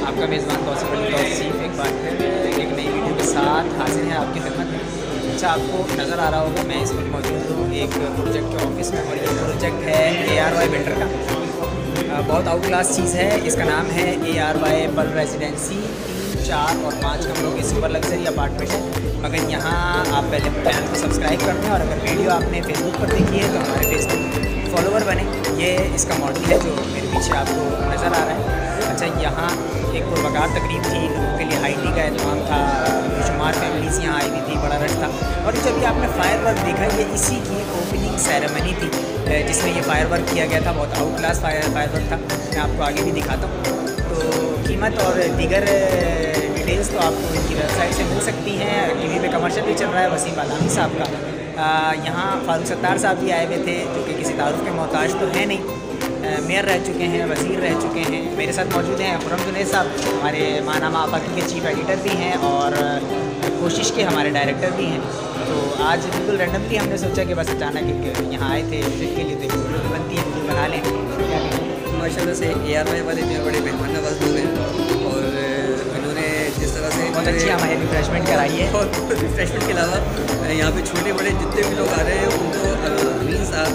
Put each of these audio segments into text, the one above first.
आपका मेज़बान तौसीफ़ एक बार फिर एक नई वीडियो के साथ हाजिर है आपकी खिदमत में। अच्छा, आपको नज़र आ रहा होगा मैं इस वक्त मौजूद हूँ एक प्रोजेक्ट के ऑफिस में, और ये प्रोजेक्ट है ARY बिल्डर का। बहुत आउट क्लास चीज़ है। इसका नाम है ARY पल रेजिडेंसी। 4 और 5 कमरों की सुपर लग्जरी अपार्टमेंट है। मगर यहाँ आप पहले चैनल को सब्सक्राइब कर दें, और अगर वीडियो आपने फेसबुक पर देखी है तो हमारे फेसबुक फॉलोवर बने। ये इसका मॉडल है जो मेरे पीछे आपको नज़र आ रहा है। अच्छा, यहाँ एक पुरवकार तकरीब थी, लोगों के लिए हाई टी का एहतमाम था, बेशुमार फैमिलीज़ यहाँ आई हुई थी, बड़ा रश था। और जब ये आपने फायर वर्क देखा, ये इसी की ओपनिंग सेरेमनी थी जिसमें ये फायर वर्क किया गया था। बहुत आउट क्लास फायर वर्क था। मैं आपको आगे भी दिखाता हूँ। तो कीमत और दीगर डिटेल्स तो आपको इनकी वेबसाइट से मिल सकती हैं। टीवी पे कमर्शियल भी चल रहा है वसीम आलामी साहब का। यहाँ फारूक सत्तार साहब भी आए हुए थे, जो कि किसी तारुफ के मोहताज तो है नहीं। मेयर रह चुके हैं, वज़ीर रह चुके हैं। मेरे साथ मौजूद हैं खुर्रम जुनैद साहब, हमारे मानामा आफाकी के चीफ़ एडिटर भी हैं और कोशिश के हमारे डायरेक्टर भी हैं। तो आज बिल्कुल रैंडमली हमने सोचा कि बस अचानक यहाँ आए थे विजिट के लिए, तो वीडियो बनती है, वीडियो बना लें। माशाल्लाह से ARY वाले जो बड़े मेहमान नवाज लोग हैं, और इन्होंने जिस तरह से बहुत अच्छी हमारी रिफ्रेशमेंट कराई है। और रिफ्रेशमेंट के अलावा यहाँ पे छोटे बड़े जितने भी लोग आ रहे हैं उनको अमीन साहब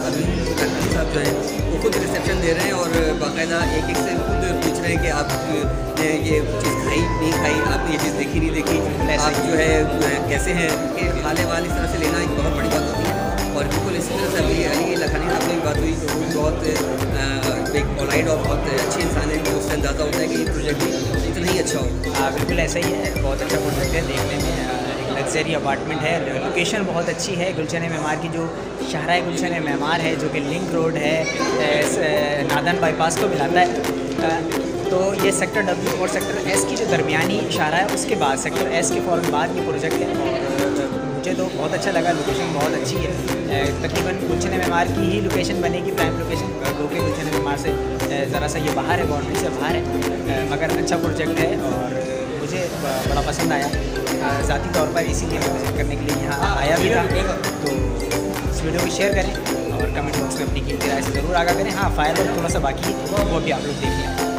जो हैं वो खुद रिसेप्शन दे रहे हैं, और बाकायदा एक एक से खुद पूछ रहे हैं कि आपने ये चीज़ खाई नहीं खाई, आपने ये चीज़ देखी नहीं देखी, आप जो है कैसे हैं। कि हाले वाल इस तरह से लेना एक बहुत बड़ी बात होती है। और बिल्कुल इसी तरह से अभी अली लखानी साहब की बात हुई तो वो बहुत एक पोलाइट और बहुत अच्छे इंसान है, कि उससे अंदाज़ा होता है कि ये प्रोजेक्ट इतना ही अच्छा हो। बिल्कुल ऐसा ही है। बहुत अच्छा प्रोजेक्ट है, देखने में एक लग्जरी अपार्टमेंट है। लोकेशन बहुत अच्छी है। गुलशन मेमार की जो शाहराह गुलशन मेमार है, जो कि लिंक रोड है, नादन बाईपास को मिलाता है। तो ये सेक्टर W और सेक्टर S की जो दरमियानी शाहराह है, उसके बाद सेक्टर S के फ़ौरन बाद ये प्रोजेक्ट है। और मुझे तो बहुत अच्छा लगा, लोकेशन बहुत अच्छी है। तकरीबन गुलशन मेमार की ही लोकेशन बनेगी, प्राइम लोकेशन। लोके गुलशन मेमार से ज़रा सा ये बाहर है, बाउंड्री से बाहर है, मगर अच्छा प्रोजेक्ट है और मुझे बड़ा पसंद आया। ज़ाती तौर पर इसीलिए मैं विज़िट करने के लिए यहाँ आया भी था। तो इस वीडियो को शेयर करें और कमेंट बॉक्स में अपनी कीमती राय से ज़रूर आगाह करें। हाँ, फायर वर्क थोड़ा सा बाकी है, वो भी आप लोग देख लें।